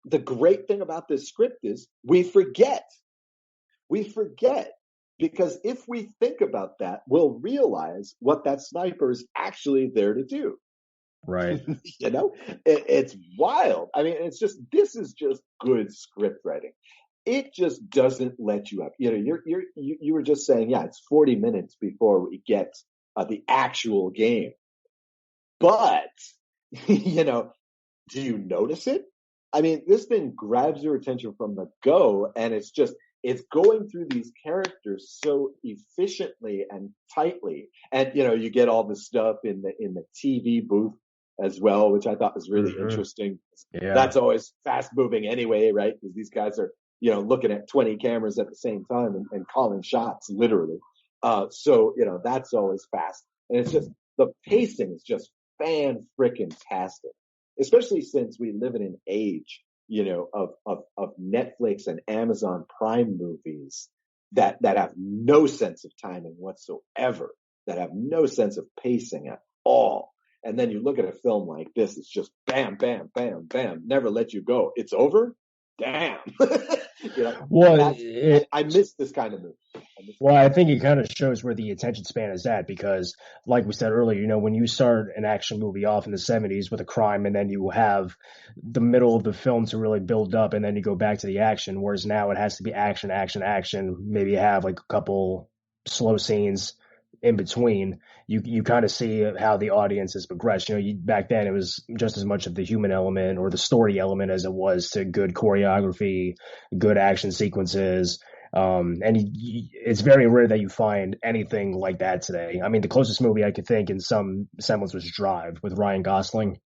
the great thing about this script is we forget. Because if we think about that, we'll realize what that sniper is actually there to do. Right. It's wild. I mean, this is just good script writing. It just doesn't let you up. You were just saying, yeah, it's 40 minutes before we get the actual game. But, do you notice it? I mean, this thing grabs your attention from the go, and it's going through these characters so efficiently and tightly. And, you get all the stuff in the TV booth as well, which I thought was really interesting. Yeah. That's always fast moving anyway, right? Because these guys are, looking at 20 cameras at the same time and calling shots literally. So, that's always fast. And it's just, the pacing is just fan-frickin-tastic, especially since we live in an age of Netflix and Amazon Prime movies that have no sense of timing whatsoever, that have no sense of pacing at all. And then you look at a film like this, it's just bam, bam, bam, bam, never let you go. It's over? Damn. Well, I miss this kind of movie. Well, I think it kind of shows where the attention span is at, because like we said earlier, when you start an action movie off in the 70s with a crime, and then you have the middle of the film to really build up, and then you go back to the action, whereas now it has to be action, action, action. Maybe you have like a couple slow scenes in between. You kind of see how the audience has progressed. Back then it was just as much of the human element or the story element as it was to good choreography, good action sequences. And it's very rare that you find anything like that today. I mean, the closest movie I could think in some semblance was Drive with Ryan Gosling.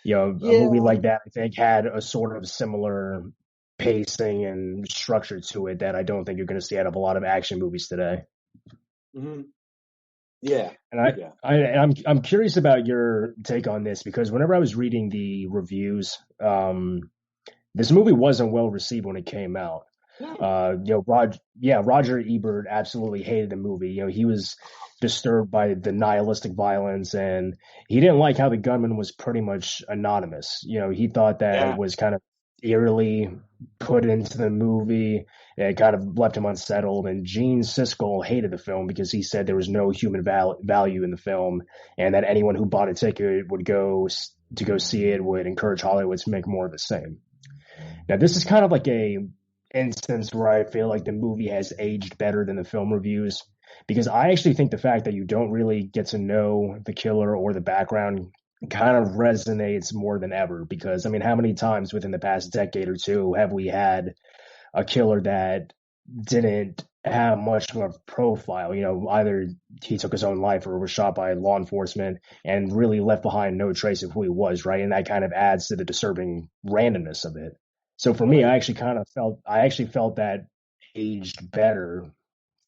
A movie like that, I think, had a sort of similar pacing and structure to it that I don't think you're going to see out of a lot of action movies today. Mm-hmm. Yeah. And I'm curious about your take on this, because whenever I was reading the reviews, this movie wasn't well received when it came out. Roger Ebert absolutely hated the movie. He was disturbed by the nihilistic violence, and he didn't like how the gunman was pretty much anonymous. He thought that it was kind of eerily put into the movie. It kind of left him unsettled. And Gene Siskel hated the film because he said there was no human value in the film, and that anyone who bought a ticket would go see it would encourage Hollywood to make more of the same. Now, this is kind of like a instance where I feel like the movie has aged better than the film reviews, because I actually think the fact that you don't really get to know the killer or the background kind of resonates more than ever. Because, I mean, how many times within the past decade or two have we had a killer that didn't have much of a profile. Either he took his own life or was shot by law enforcement and really left behind no trace of who he was, right? And that kind of adds to the disturbing randomness of it. So for me, I actually felt that aged better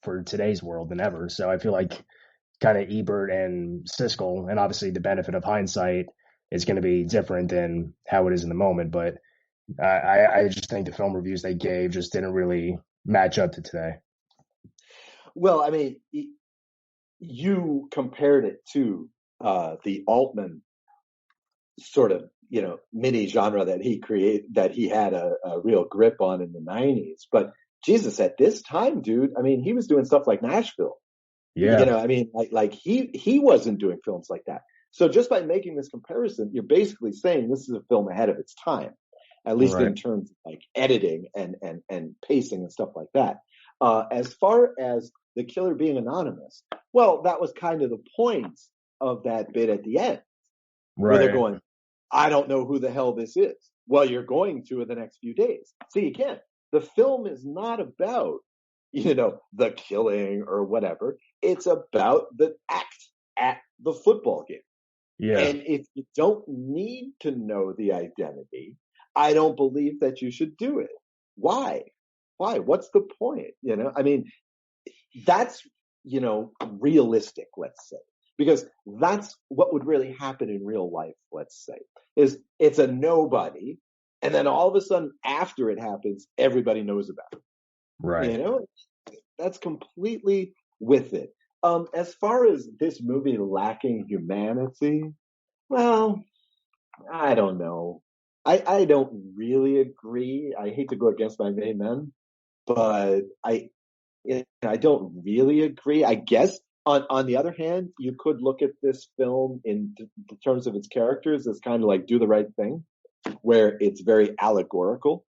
for today's world than ever. So I feel like kind of Ebert and Siskel, and obviously the benefit of hindsight is going to be different than how it is in the moment. But I just think the film reviews they gave just didn't really match up to today. Well, I mean, you compared it to the Altman sort of, mini genre that he had a real grip on in the 90s. But Jesus, at this time, dude, I mean, he was doing stuff like Nashville. Yeah. I mean, like he wasn't doing films like that. So just by making this comparison, you're basically saying this is a film ahead of its time, at least in terms of like editing and pacing and stuff like that. As far as the killer being anonymous, well, that was kind of the point of that bit at the end, where they're going, I don't know who the hell this is. Well, you're going to in the next few days. See, again, the film is not about, the killing or whatever. It's about the act at the football game. Yeah. And if you don't need to know the identity, I don't believe that you should do it. Why? What's the point? I mean, that's, realistic, let's say, because that's what would really happen in real life, let's say, is it's a nobody. And then all of a sudden after it happens, everybody knows about it. Right. That's completely with it. As far as this movie lacking humanity, well, I don't know. I don't really agree. I hate to go against my main men, but I don't really agree. I guess on the other hand, you could look at this film in terms of its characters as kind of like Do the Right Thing, where it's very allegorical.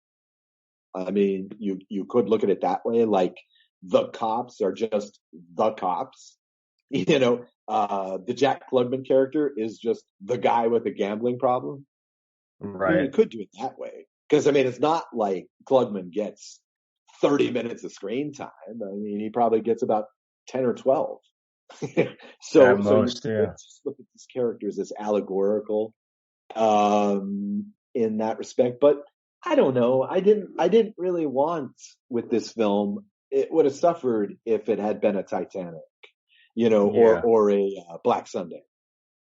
I mean, you could look at it that way, like the cops are just the cops. The Jack Klugman character is just the guy with a gambling problem. Right. I mean, you could do it that way. Because, I mean, it's not like Klugman gets 30 minutes of screen time. I mean, he probably gets about 10 or 12. So you just look at these characters as allegorical in that respect. But I don't know. I didn't really want with this film. It would have suffered if it had been a Titanic, or a Black Sunday.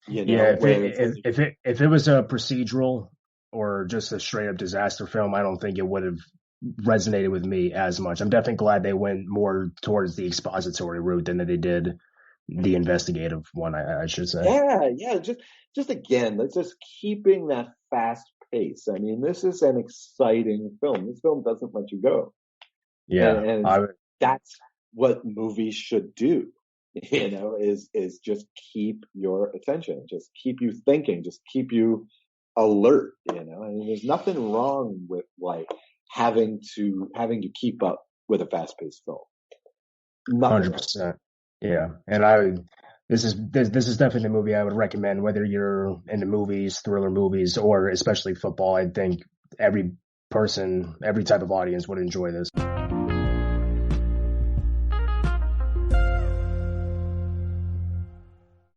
If it was a procedural or just a straight up disaster film, I don't think it would have resonated with me as much. I'm definitely glad they went more towards the expository route than that they did the investigative one, I should say. Yeah. Just again, let's just keeping that fast pace. I mean, this is an exciting film. This film doesn't let you go. Yeah. And that's what movies should do, is just keep your attention, just keep you thinking, just keep you alert, I mean, there's nothing wrong with like having to keep up with a fast-paced film. 100%. Yeah. And this is definitely the movie I would recommend, whether you're into movies, thriller movies, or especially football. I think every person, every type of audience would enjoy this.